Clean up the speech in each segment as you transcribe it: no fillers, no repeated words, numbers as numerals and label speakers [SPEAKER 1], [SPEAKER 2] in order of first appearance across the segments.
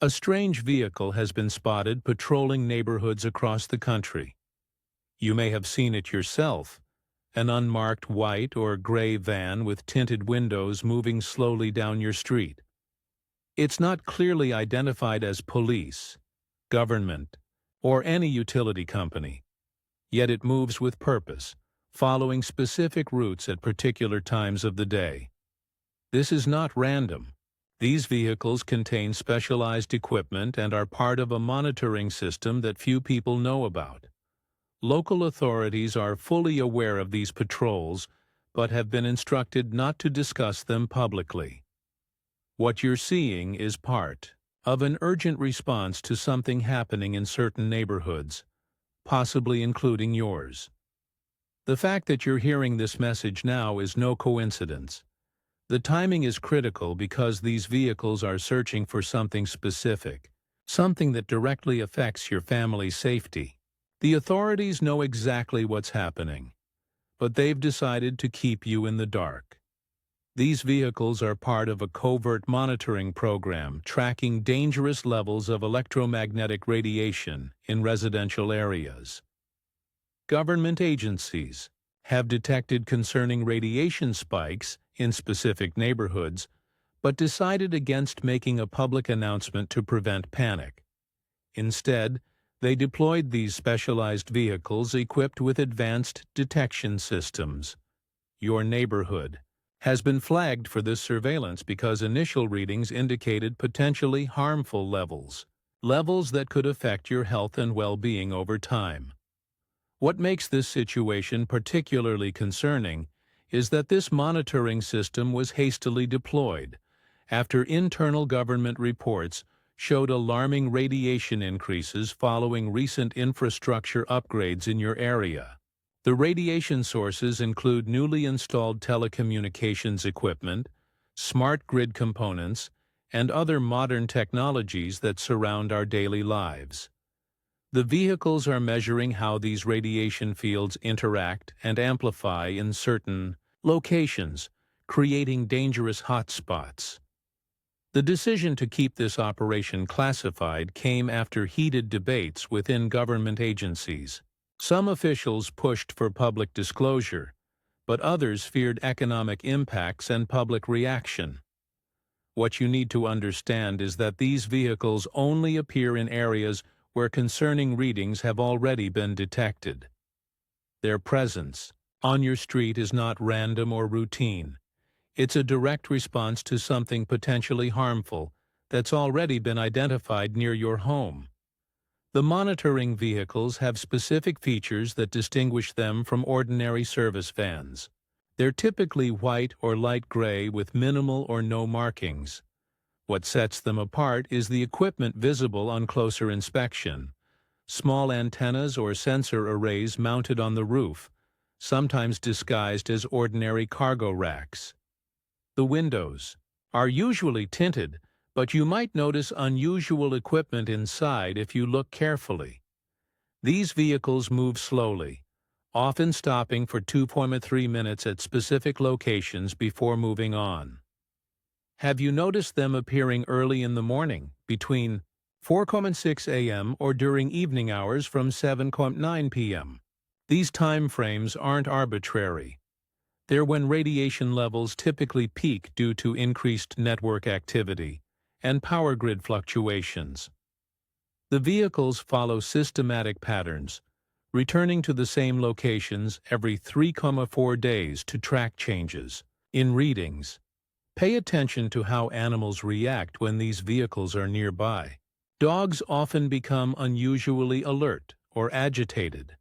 [SPEAKER 1] A strange vehicle has been spotted patrolling neighborhoods across the country. You may have seen it yourself, an unmarked white or gray van with tinted windows moving slowly down your street. It's not clearly identified as police, government, or any utility company, yet it moves with purpose, following specific routes at particular times of the day. This is not random. These vehicles contain specialized equipment and are part of a monitoring system that few people know about. Local authorities are fully aware of these patrols, but have been instructed not to discuss them publicly. What you're seeing is part of an urgent response to something happening in certain neighborhoods, possibly including yours. The fact that you're hearing this message now is no coincidence. The timing is critical because these vehicles are searching for something specific, something that directly affects your family's safety. The authorities know exactly what's happening, but they've decided to keep you in the dark. These vehicles are part of a covert monitoring program tracking dangerous levels of electromagnetic radiation in residential areas. Government agencies have detected concerning radiation spikes in specific neighborhoods, but decided against making a public announcement to prevent panic. Instead, they deployed these specialized vehicles equipped with advanced detection systems. Your neighborhood has been flagged for this surveillance because initial readings indicated potentially harmful levels that could affect your health and well-being over time. What makes this situation particularly concerning is that this monitoring system was hastily deployed after internal government reports showed alarming radiation increases following recent infrastructure upgrades in your area. The radiation sources include newly installed telecommunications equipment, smart grid components, and other modern technologies that surround our daily lives. The vehicles are measuring how these radiation fields interact and amplify in certain locations, creating dangerous hotspots. The decision to keep this operation classified came after heated debates within government agencies. Some officials pushed for public disclosure, but others feared economic impacts and public reaction. What you need to understand is that these vehicles only appear in areas where concerning readings have already been detected. Their presence on your street is not random or routine. It's a direct response to something potentially harmful that's already been identified near your home. The monitoring vehicles have specific features that distinguish them from ordinary service vans. They're typically white or light gray with minimal or no markings. What sets them apart is the equipment visible on closer inspection. Small antennas or sensor arrays mounted on the roof, sometimes disguised as ordinary cargo racks. The windows are usually tinted, but you might notice unusual equipment inside if you look carefully. These vehicles move slowly, often stopping for 2.3 minutes at specific locations before moving on. Have you noticed them appearing early in the morning, between 4:06 a.m. or during evening hours from 7:09 p.m.? These time frames aren't arbitrary. They're when radiation levels typically peak due to increased network activity and power grid fluctuations. The vehicles follow systematic patterns, returning to the same locations every 3.4 days to track changes in readings. Pay attention to how animals react when these vehicles are nearby. Dogs often become unusually alert or agitated.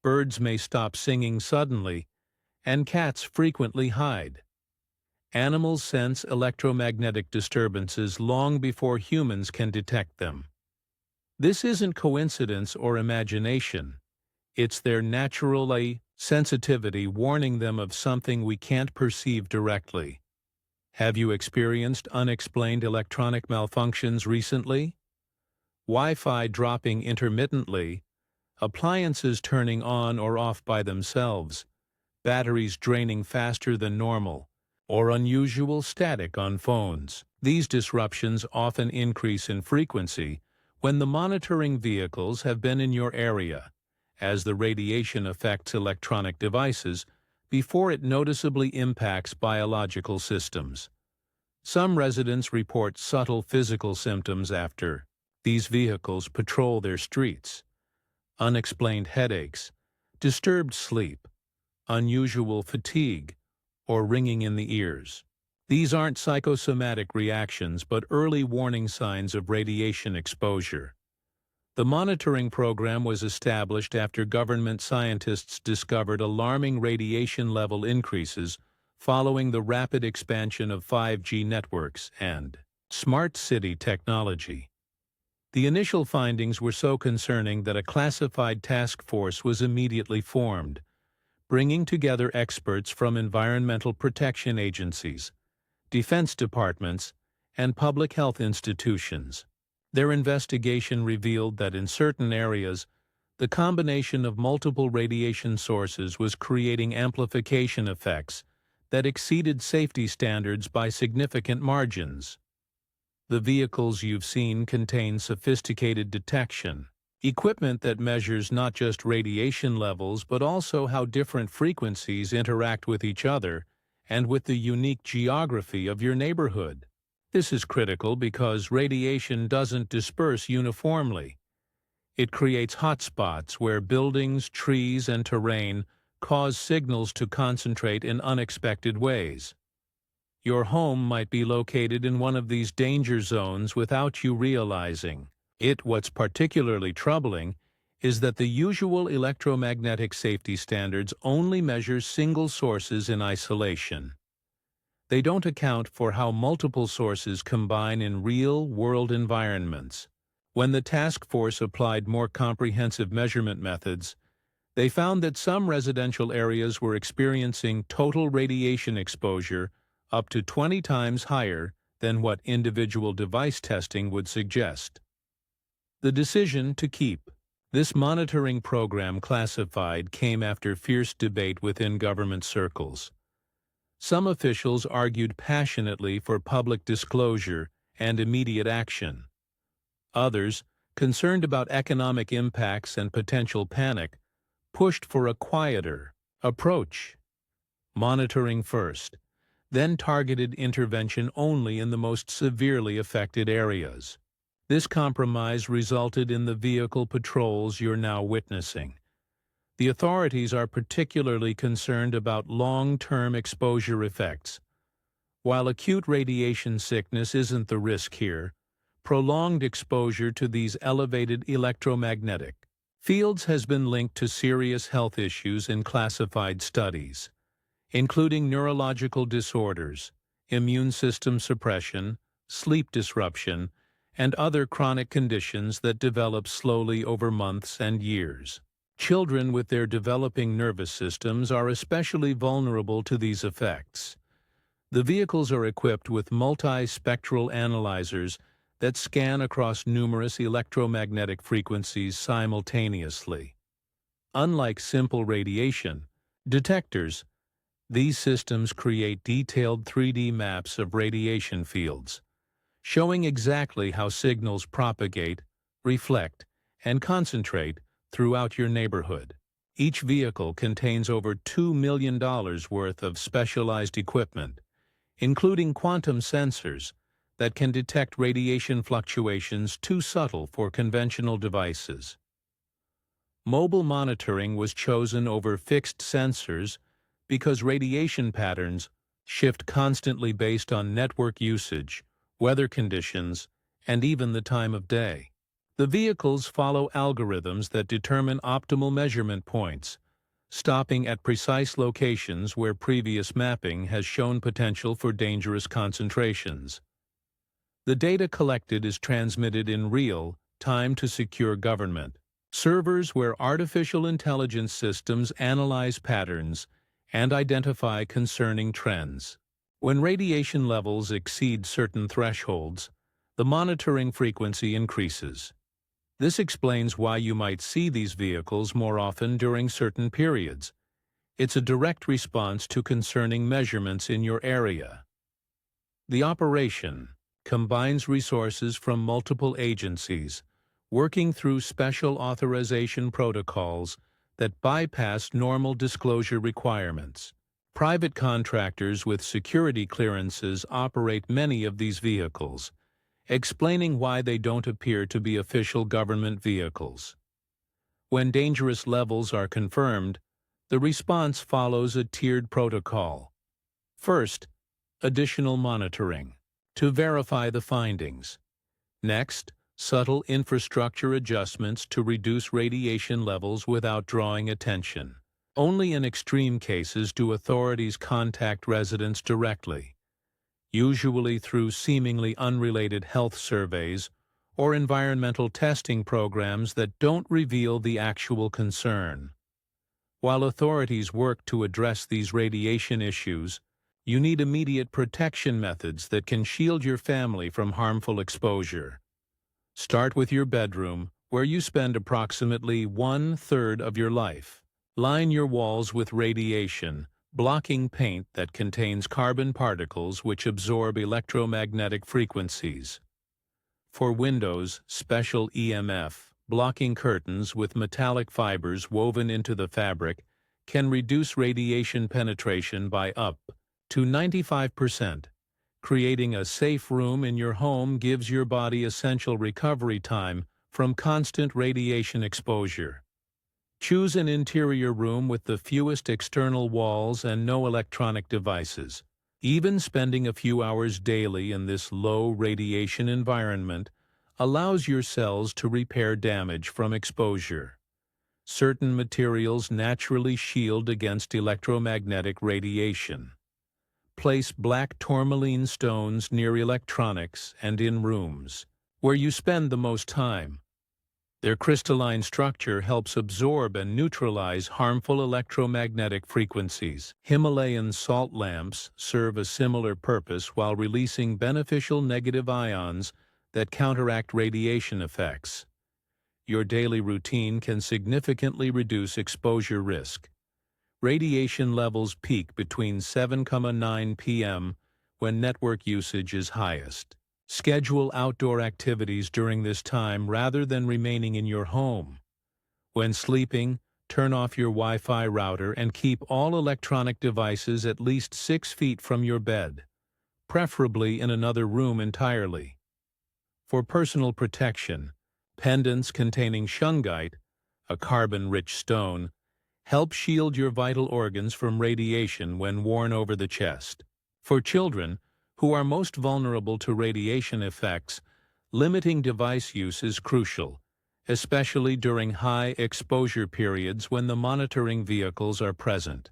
[SPEAKER 1] Birds may stop singing suddenly, and cats frequently hide. Animals sense electromagnetic disturbances long before humans can detect them. This isn't coincidence or imagination. It's their natural sensitivity warning them of something we can't perceive directly. Have you experienced unexplained electronic malfunctions recently? Wi-Fi dropping intermittently, appliances turning on or off by themselves, batteries draining faster than normal, or unusual static on phones. These disruptions often increase in frequency when the monitoring vehicles have been in your area, as the radiation affects electronic devices before it noticeably impacts biological systems. Some residents report subtle physical symptoms after these vehicles patrol their streets: unexplained headaches, disturbed sleep, unusual fatigue, or ringing in the ears. These aren't psychosomatic reactions but early warning signs of radiation exposure. The monitoring program was established after government scientists discovered alarming radiation level increases following the rapid expansion of 5G networks and smart city technology. The initial findings were so concerning that a classified task force was immediately formed, bringing together experts from environmental protection agencies, defense departments, and public health institutions. Their investigation revealed that in certain areas, the combination of multiple radiation sources was creating amplification effects that exceeded safety standards by significant margins. The vehicles you've seen contain sophisticated detection equipment that measures not just radiation levels but also how different frequencies interact with each other and with the unique geography of your neighborhood. This is critical because radiation doesn't disperse uniformly. It creates hotspots where buildings, trees, and terrain cause signals to concentrate in unexpected ways. Your home might be located in one of these danger zones without you realizing it. What's particularly troubling is that the usual electromagnetic safety standards only measure single sources in isolation. They don't account for how multiple sources combine in real-world environments. When the task force applied more comprehensive measurement methods, they found that some residential areas were experiencing total radiation exposure up to 20 times higher than what individual device testing would suggest. The decision to keep this monitoring program classified came after fierce debate within government circles. Some officials argued passionately for public disclosure and immediate action. Others, concerned about economic impacts and potential panic, pushed for a quieter approach, monitoring first, then targeted intervention only in the most severely affected areas. This compromise resulted in the vehicle patrols you're now witnessing. The authorities are particularly concerned about long-term exposure effects. While acute radiation sickness isn't the risk here, prolonged exposure to these elevated electromagnetic fields has been linked to serious health issues in classified studies, including neurological disorders, immune system suppression, sleep disruption, and other chronic conditions that develop slowly over months and years. Children with their developing nervous systems are especially vulnerable to these effects. The vehicles are equipped with multispectral analyzers that scan across numerous electromagnetic frequencies simultaneously. Unlike simple radiation detectors, these systems create detailed 3D maps of radiation fields, showing exactly how signals propagate, reflect, and concentrate throughout your neighborhood. Each vehicle contains over $2 million worth of specialized equipment, including quantum sensors that can detect radiation fluctuations too subtle for conventional devices. Mobile monitoring was chosen over fixed sensors because radiation patterns shift constantly based on network usage, weather conditions, and even the time of day. The vehicles follow algorithms that determine optimal measurement points, stopping at precise locations where previous mapping has shown potential for dangerous concentrations. The data collected is transmitted in real time to secure government servers where artificial intelligence systems analyze patterns and identify concerning trends. When radiation levels exceed certain thresholds, the monitoring frequency increases. This explains why you might see these vehicles more often during certain periods. It's a direct response to concerning measurements in your area. The operation combines resources from multiple agencies, working through special authorization protocols that bypass normal disclosure requirements. Private contractors with security clearances operate many of these vehicles, explaining why they don't appear to be official government vehicles. When dangerous levels are confirmed, the response follows a tiered protocol. First, additional monitoring to verify the findings. Next, subtle infrastructure adjustments to reduce radiation levels without drawing attention. Only in extreme cases do authorities contact residents directly, usually through seemingly unrelated health surveys or environmental testing programs that don't reveal the actual concern. While authorities work to address these radiation issues, you need immediate protection methods that can shield your family from harmful exposure. Start with your bedroom, where you spend approximately 1/3 of your life. Line your walls with radiation, blocking paint that contains carbon particles which absorb electromagnetic frequencies. For windows, special EMF, blocking curtains with metallic fibers woven into the fabric can reduce radiation penetration by up to 95%. Creating a safe room in your home gives your body essential recovery time from constant radiation exposure. Choose an interior room with the fewest external walls and no electronic devices. Even spending a few hours daily in this low radiation environment allows your cells to repair damage from exposure. Certain materials naturally shield against electromagnetic radiation. Place black tourmaline stones near electronics and in rooms where you spend the most time. Their crystalline structure helps absorb and neutralize harmful electromagnetic frequencies. Himalayan salt lamps serve a similar purpose while releasing beneficial negative ions that counteract radiation effects. Your daily routine can significantly reduce exposure risk. Radiation levels peak between 7:09 p.m. when network usage is highest. Schedule outdoor activities during this time rather than remaining in your home. When sleeping, turn off your Wi-Fi router and keep all electronic devices at least 6 feet from your bed, preferably in another room entirely. For personal protection, pendants containing shungite, a carbon-rich stone, help shield your vital organs from radiation when worn over the chest. For children, who are most vulnerable to radiation effects, limiting device use is crucial, especially during high exposure periods when the monitoring vehicles are present.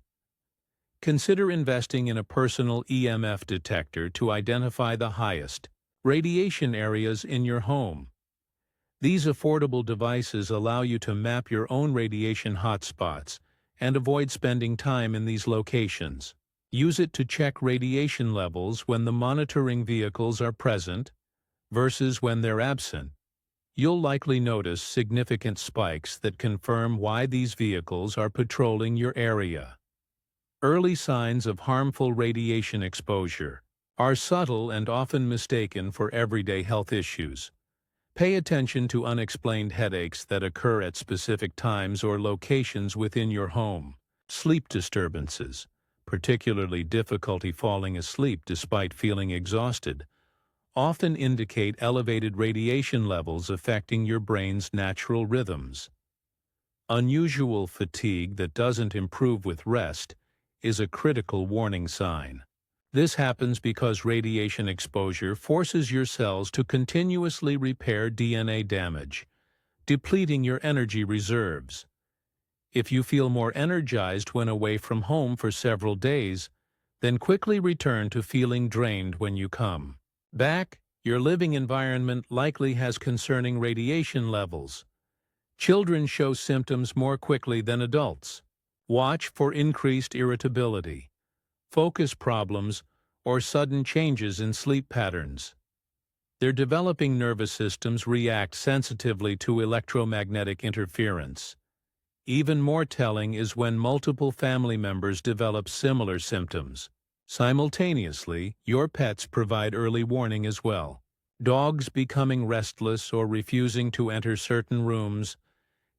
[SPEAKER 1] Consider investing in a personal EMF detector to identify the highest radiation areas in your home. These affordable devices allow you to map your own radiation hotspots and avoid spending time in these locations. Use it to check radiation levels when the monitoring vehicles are present versus when they're absent. You'll likely notice significant spikes that confirm why these vehicles are patrolling your area. Early signs of harmful radiation exposure are subtle and often mistaken for everyday health issues. Pay attention to unexplained headaches that occur at specific times or locations within your home. Sleep disturbances, particularly difficulty falling asleep despite feeling exhausted, often indicate elevated radiation levels affecting your brain's natural rhythms. Unusual fatigue that doesn't improve with rest is a critical warning sign. This happens because radiation exposure forces your cells to continuously repair DNA damage, depleting your energy reserves. If you feel more energized when away from home for several days, then quickly return to feeling drained when you come back. Your living environment likely has concerning radiation levels. Children show symptoms more quickly than adults. Watch for increased irritability, focus problems, or sudden changes in sleep patterns. Their developing nervous systems react sensitively to electromagnetic interference. Even more telling is when multiple family members develop similar symptoms. Simultaneously, your pets provide early warning as well. Dogs becoming restless or refusing to enter certain rooms,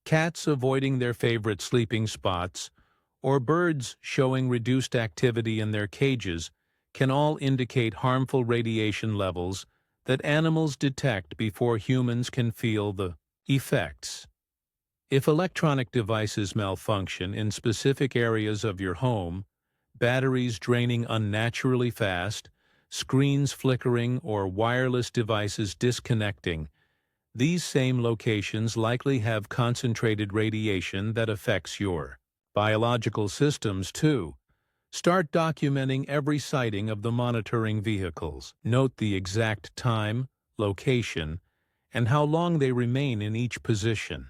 [SPEAKER 1] cats avoiding their favorite sleeping spots, or birds showing reduced activity in their cages can all indicate harmful radiation levels that animals detect before humans can feel the effects. If electronic devices malfunction in specific areas of your home, batteries draining unnaturally fast, screens flickering, or wireless devices disconnecting, these same locations likely have concentrated radiation that affects your biological systems too. Start documenting every sighting of the monitoring vehicles. Note the exact time, location, and how long they remain in each position.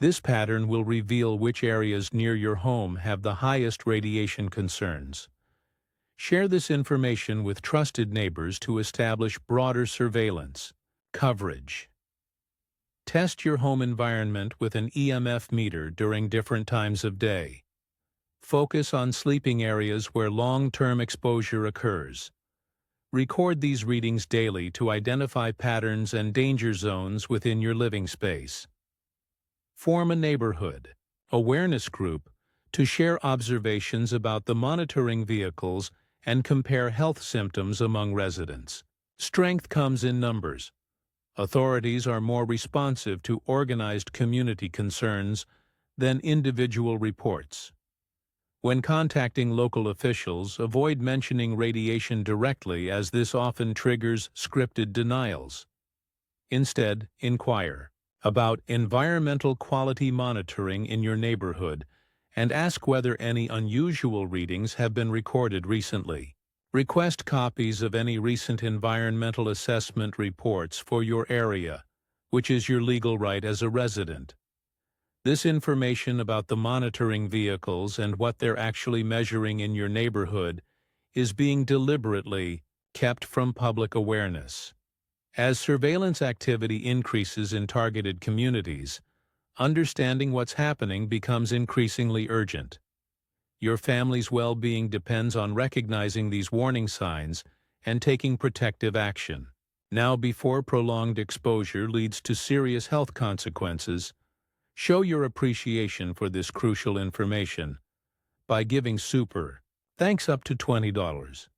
[SPEAKER 1] This pattern will reveal which areas near your home have the highest radiation concerns. Share this information with trusted neighbors to establish broader surveillance. Coverage. Test your home environment with an EMF meter during different times of day. Focus on sleeping areas where long-term exposure occurs. Record these readings daily to identify patterns and danger zones within your living space. Form a neighborhood awareness group to share observations about the monitoring vehicles and compare health symptoms among residents. Strength comes in numbers. Authorities are more responsive to organized community concerns than individual reports. When contacting local officials, avoid mentioning radiation directly, as this often triggers scripted denials. Instead, inquire about environmental quality monitoring in your neighborhood and ask whether any unusual readings have been recorded recently. Request copies of any recent environmental assessment reports for your area, which is your legal right as a resident. This information about the monitoring vehicles and what they're actually measuring in your neighborhood is being deliberately kept from public awareness. As surveillance activity increases in targeted communities, understanding what's happening becomes increasingly urgent. Your family's well-being depends on recognizing these warning signs and taking protective action. Now, before prolonged exposure leads to serious health consequences, show your appreciation for this crucial information by giving Super Thanks up to $20.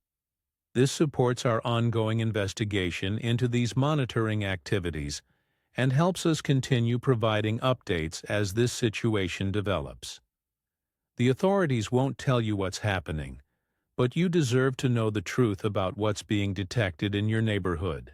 [SPEAKER 1] This supports our ongoing investigation into these monitoring activities and helps us continue providing updates as this situation develops. The authorities won't tell you what's happening, but you deserve to know the truth about what's being detected in your neighborhood.